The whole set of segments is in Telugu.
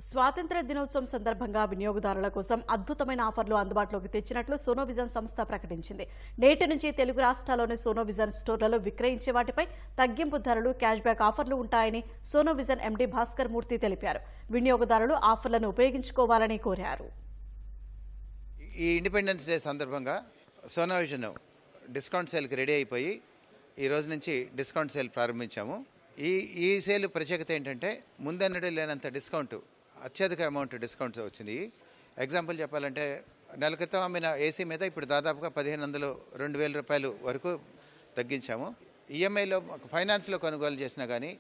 స్వాతంత్ర్య దినోత్సవం సందర్భంగా వినియోగదారుల కోసం అద్భుతమైన ఆఫర్లు అందుబాటులోకి తెచ్చినట్లు సోనోవిజన్ సంస్థ ప్రకటించింది. నేటి నుంచి తెలుగు రాష్ట్రాల్లోని సోనోవిజన్ స్టోర్లలో విక్రయించే వాటిపై తగ్గింపు ధరలు, క్యాష్ బ్యాక్ ఆఫర్లు ఉంటాయని సోనోవిజన్ ఎండీ భాస్కర్ మూర్తి తెలిపారు. వినియోగదారులు ఆఫర్లను ఉపయోగించుకోవాలని కోరారు. ఈ ఇండిపెండెన్స్ డే సందర్భంగా సోనోవిజన్ డిస్కౌంట్ సేల్కి రెడీ అయిపోయి ఈ రోజు నుంచి డిస్కౌంట్ సేల్ ప్రారంభించాము. ఈ సేల్ ప్రత్యేకత ఏంటంటే ముందన్నడే లేనంత డిస్కౌంట్, అత్యధిక అమౌంట్ డిస్కౌంట్స్ వచ్చినాయి. ఎగ్జాంపుల్ చెప్పాలంటే నెల క్రితం అమ్మిన ఏసీ మీద ఇప్పుడు దాదాపుగా 1500 2000 రూపాయలు వరకు తగ్గించాము. ఈఎంఐలో ఫైనాన్స్లో కొనుగోలు చేసినా కానీ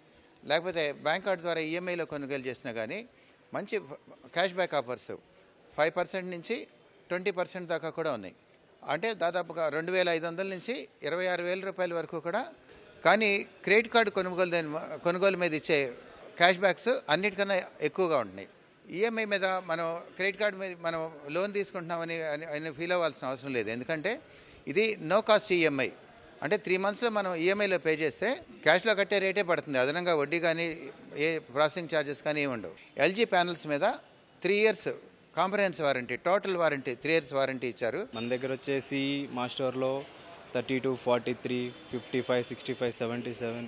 లేకపోతే బ్యాంక్ కార్డు ద్వారా ఈఎంఐలో కొనుగోలు చేసినా కానీ మంచి క్యాష్ బ్యాక్ ఆఫర్స్ 5% నుంచి 20% దాకా కూడా ఉన్నాయి. అంటే దాదాపుగా 2500 నుంచి 26,000 రూపాయల వరకు కూడా. కానీ క్రెడిట్ కార్డు కొనుగోలు మీద ఇచ్చే క్యాష్ బ్యాక్స్ అన్నిటికన్నా ఎక్కువగా ఉంటున్నాయి. ఈఎంఐ మీద మనం క్రెడిట్ కార్డు మీద మనం లోన్ తీసుకుంటున్నామని ఫీల్ అవ్వాల్సిన అవసరం లేదు. ఎందుకంటే ఇది నో కాస్ట్ ఈఎంఐ. అంటే 3 మంత్స్లో మనం ఈఎంఐలో పే చేస్తే క్యాష్లో కట్టే రేటే పడుతుంది. అదనంగా వడ్డీ కానీ ఏ ప్రాసెసింగ్ ఛార్జెస్ కానీ ఏమి ఉండవు. ఎల్జీ ప్యానల్స్ మీద 3 years comprehensive warranty, total warranty 3 years warranty ఇచ్చారు. మన దగ్గర వచ్చేసి మా స్టోర్లో 32, 43, 55, 65, 77,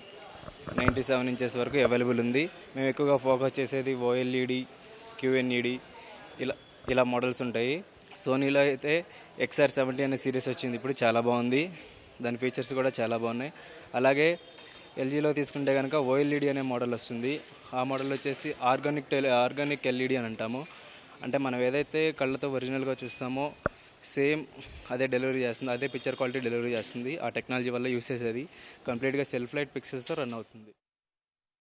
97 ఇంచెస్ వరకు అవైలబుల్ ఉంది. మేము ఎక్కువగా ఫోకస్ చేసేది ఓఎల్ఈడి, క్యూఎన్ఈడి ఇలా మోడల్స్ ఉంటాయి. సోనీలో అయితే XR70 అనే సిరీస్ వచ్చింది, ఇప్పుడు చాలా బాగుంది. దాని ఫీచర్స్ కూడా చాలా బాగున్నాయి. అలాగే ఎల్జీలో తీసుకుంటే కనుక ఓఎల్ఈడి అనే మోడల్ వస్తుంది. ఆ మోడల్ వచ్చేసి ఆర్గానిక్ ఎల్ఈడి అని అంటాము. అంటే మనం ఏదైతే కళ్ళతో ఒరిజినల్గా చూస్తామో సేమ్ అదే డెలివరీ చేస్తుంది, అదే పిక్చర్ క్వాలిటీ డెలివరీ చేస్తుంది. ఆ టెక్నాలజీ వల్ల యూసేజ్ అది కంప్లీట్గా సెల్ఫ్ లైట్ పిక్సెల్స్తో రన్ అవుతుంది.